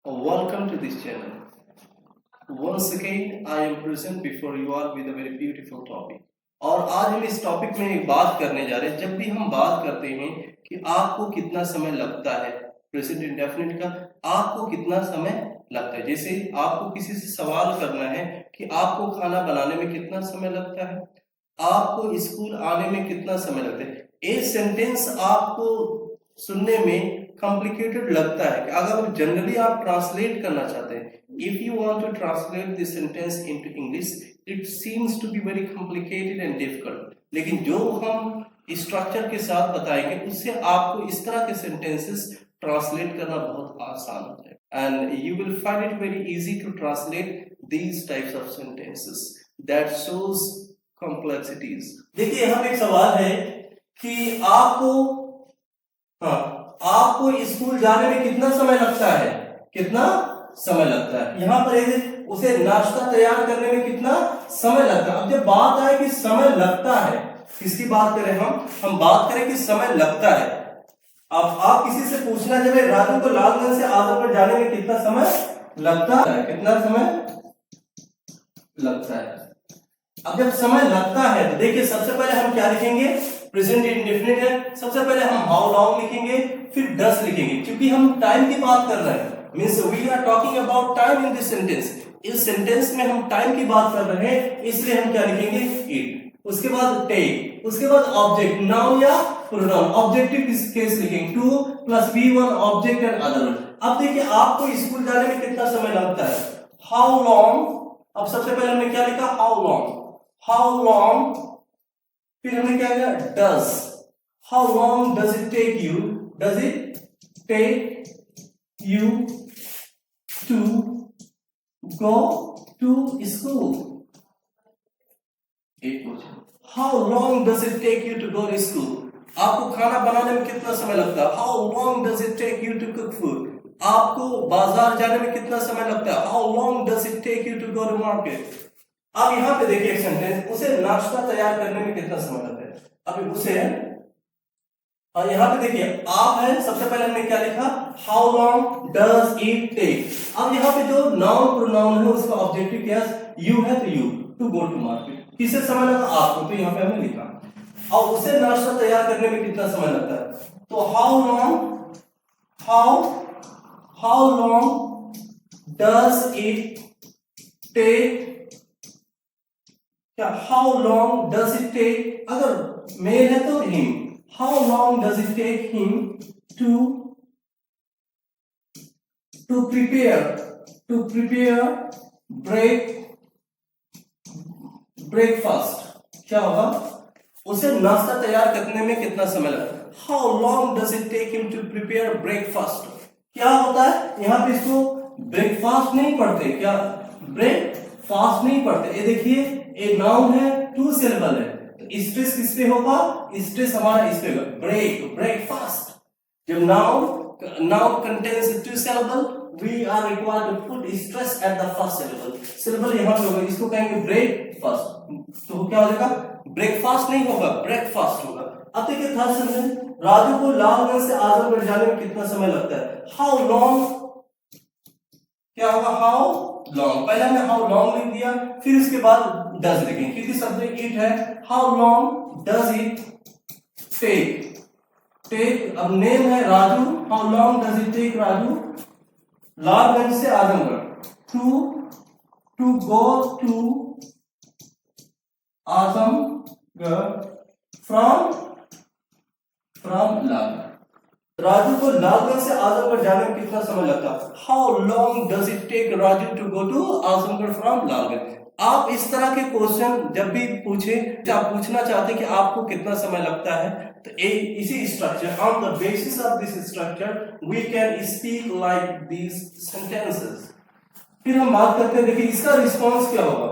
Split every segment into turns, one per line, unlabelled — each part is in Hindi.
Welcome to this channel. Once again, I am present before you all with a very beautiful topic. और आज हम इस टॉपिक में एक बात करने जा रहे हैं। जब भी हम बात करते हैं कि आपको कितना समय लगता है प्रेजेंट इंडेफिनिट का, आपको कितना समय लगता है। जैसे आपको किसी से सवाल करना है कि आपको खाना बनाने में कितना समय लगता है, आपको स्कूल आने में कितना समय लगता है। ये सेंटेंस आपको सुनने में कॉम्प्लिकेटेड लगता है कि अगर जनरली आप ट्रांसलेट करना चाहते हैं, if you want to translate this sentence into English, it seems to be very complicated and difficult. लेकिन जो हम स्ट्रक्चर के साथ बताएंगे उससे आपको इस तरह के सेंटेंसेस ट्रांसलेट करना बहुत आसान होता है and you will find it very easy to translate these types of sentences that shows complexities. देखिए यहाँ पे एक सवाल है कि आपको स्कूल जाने में कितना समय लगता है, कितना समय लगता है। यहाँ पर उसे नाश्ता तैयार करने में कितना समय लगता है। अब जब बात आए कि समय लगता है, किसकी बात करें हम बात करें कि समय लगता है। अब आप किसी से पूछना जब राजू को लालगंज से आजमगढ़ जाने में कितना समय लगता है, कितना समय लगता है। अब जब समय लगता है तो देखिए सबसे पहले हम क्या लिखेंगे, प्रेजेंट इंडेफिनिट है। सबसे पहले हम हाउ लॉन्ग लिखेंगे, फिर डस लिखेंगे, क्योंकि हम टाइम की बात कर रहे हैं। Means we are talking about time in this sentence. इस सेंटेंस में हम टाइम की बात कर रहे हैं, इसलिए हम क्या लिखेंगे, इट। उसके बाद टेक, उसके बाद ऑब्जेक्ट, नाउन या प्रोनाउन। ऑब्जेक्टिव केस लिखेंगे, two plus V1 object and other. अब देखिए आपको स्कूल जाने में कितना समय लगता है, हाउ लॉन्ग। अब सबसे पहले हमने क्या लिखा, हाउ लॉन्ग, फिर हमने क्या किया, does. How long does it take you, does it take you to go to school. How long does it take you to go to school. आपको खाना बनाने में कितना समय लगता है, how long does it take you to cook food. आपको बाजार जाने में कितना समय लगता है, how long does it take you to go to market. अब यहां पे देखिए एक सेंटेंस, उसे नाश्ता तैयार करने में कितना समय लगता है। अब उसे, और यहां पे देखिए आप है, सबसे पहले हमने क्या लिखा, how long does it take. अब यहां पे जो नाउन प्रोनाउन है उसका ऑब्जेक्टिव क्या है, यू है, तो you to go to market. किसे समय लगा, आपको, तो यहां पे हमने लिखा। और उसे नाश्ता तैयार करने में कितना समय लगता है, तो how long does it take, क्या how long does it take, अगर मेल है तो him, how long does it take him to prepare breakfast. क्या होगा, उसे नाश्ता तैयार करने में कितना समय लगता है, how long does it take him to prepare breakfast. क्या होता है यहां पे, इसको ब्रेकफास्ट नहीं पढ़ते, क्या ब्रेकफास्ट नहीं पढ़ते। ये देखिए एक नाउन है, टू सिलेबल है, तो स्ट्रेस किस पे होगा, स्ट्रेस हमारा इस पे होगा, ब्रेकफास्ट। जब noun contains two syllable, we are required to put stress at the first syllable. Syllable यहां पे होगा, इसको कहेंगे ब्रेकफास्ट। तो क्या हो जाएगा, ब्रेकफास्ट नहीं होगा, ब्रेकफास्ट होगा। अब देखिए थर्ड सेंटेंस, राजू को लालगंज से आजमगढ़ जाने में कितना समय लगता है, हाउ लॉन्ग, क्या होगा, हाउ लॉन्ग। पहले हमने हाउ लॉन्ग लिख दिया, फिर उसके बाद डज लिखेंगे, क्योंकि सब्जेक्ट इट है। How long does it take, अब नेम है Raju, how long does it take Raju Lalganj से Azamgarh to go to Azamgarh from Lalganj. Raju को लालगंज से आजमगढ़ जाने में कितना समय लगता है, how long does it take Raju to go to Azamgarh from Lalganj. आप इस तरह के क्वेश्चन जब भी पूछे, आप पूछना चाहते हैं कि आपको कितना समय लगता है, तो इसी structure, on the basis of this structure we can speak like these sentences. फिर हम बात करते हैं, देखिए इसका रिस्पॉन्स क्या होगा,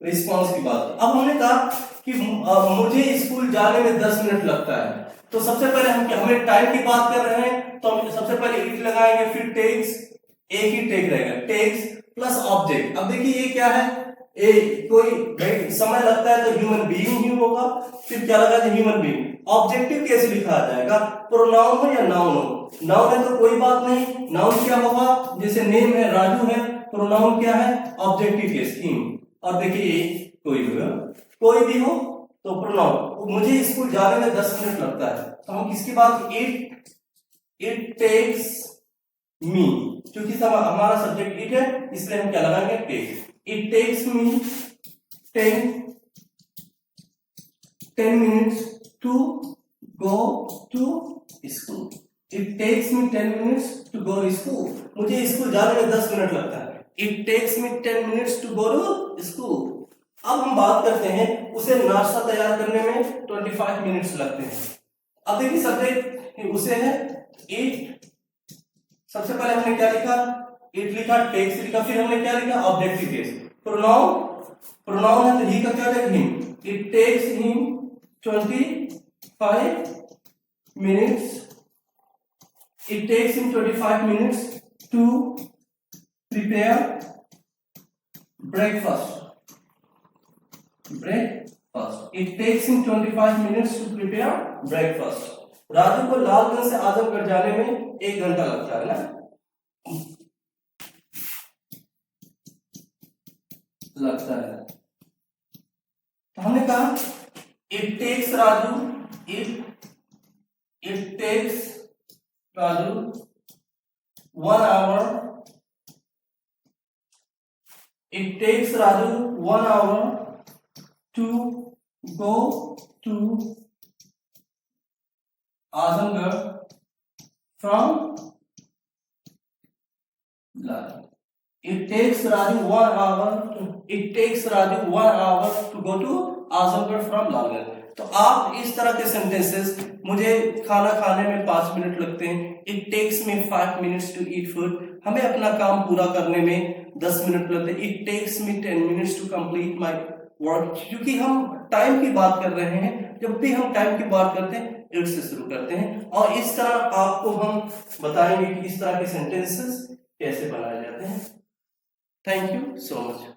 रिस्पॉन्स की बात। अब हमने कहा कि मुझे स्कूल जाने में 10 मिनट लगता है, तो सबसे पहले हमें टाइम की बात कर रहे हैं, तो हम सबसे पहले इट लगाएंगे, फिर टेक्स, एक ही टेक रहेगा, टेक्स प्लस ऑब्जेक्ट। अब देखिए ये क्या है, कोई समय लगता है तो ह्यूमन बीइंग ही होगा, फिर क्या लगा, ह्यूमन बीइंग, ऑब्जेक्टिव कैसे लिखा जाएगा, प्रोनाउन हो या नाउन हो। नाउन है तो कोई बात नहीं, नाउन क्या होगा, जैसे नेम है राजू है, प्रोनाउन क्या है, ऑब्जेक्टिव केस हिम। और देखिए कोई भी हो तो प्रोनाउन। मुझे स्कूल जाने में 10 मिनट लगता है, तो हम किसकी बात, इट टेक्स मी, क्योंकि हमारा सब्जेक्ट इट है इसलिए हम क्या लगाएंगे, take. It takes me 10 minutes to go to school. It takes me 10 minutes to go to school. मुझे स्कूल जाने में 10 मिनट लगता है। It takes me 10 minutes to go to school. अब हम बात करते हैं उसे नाश्ता तैयार करने में 25 मिनट्स लगते हैं। अब देखिए सब्जेक्ट उसे है इट, सबसे पहले हमने क्या लिखा, इट लिखा, टेक्स लिखा, फिर हमने क्या लिखा, ऑब्जेक्टिव केस। प्रोनाउन है तो ही का क्या है, him. It takes him 25 minutes. It takes him 25 minutes to prepare breakfast. It takes him 25 minutes to prepare breakfast. Raju को लालगंज से आजमगढ़ जाने में 1 घंटा लगता है ना, लगता है। तो हमने कहा it takes Raju, it takes Raju 1 hour. It takes Raju 1 hour to go to Azamgarh from Lal. It takes Raju 1 hour. It takes Raju 1 hour to go to Azamgarh from Lalganj. तो आप इस तरह के सेंटेंसेस, मुझे खाना खाने में 5 मिनट लगते हैं, it takes me 5 minutes to eat food, हमें अपना काम पूरा करने में 10 मिनट लगते हैं, it takes me 10 minutes to complete my work. क्योंकि हम टाइम की बात कर रहे हैं, जब भी हम टाइम की बात करते हैं इट से शुरू करते हैं। और इस तरह आपको हम बताएंगे कि इस तरह के सेंटेंसेस कैसे बनाए जाते हैं। Thank you so much.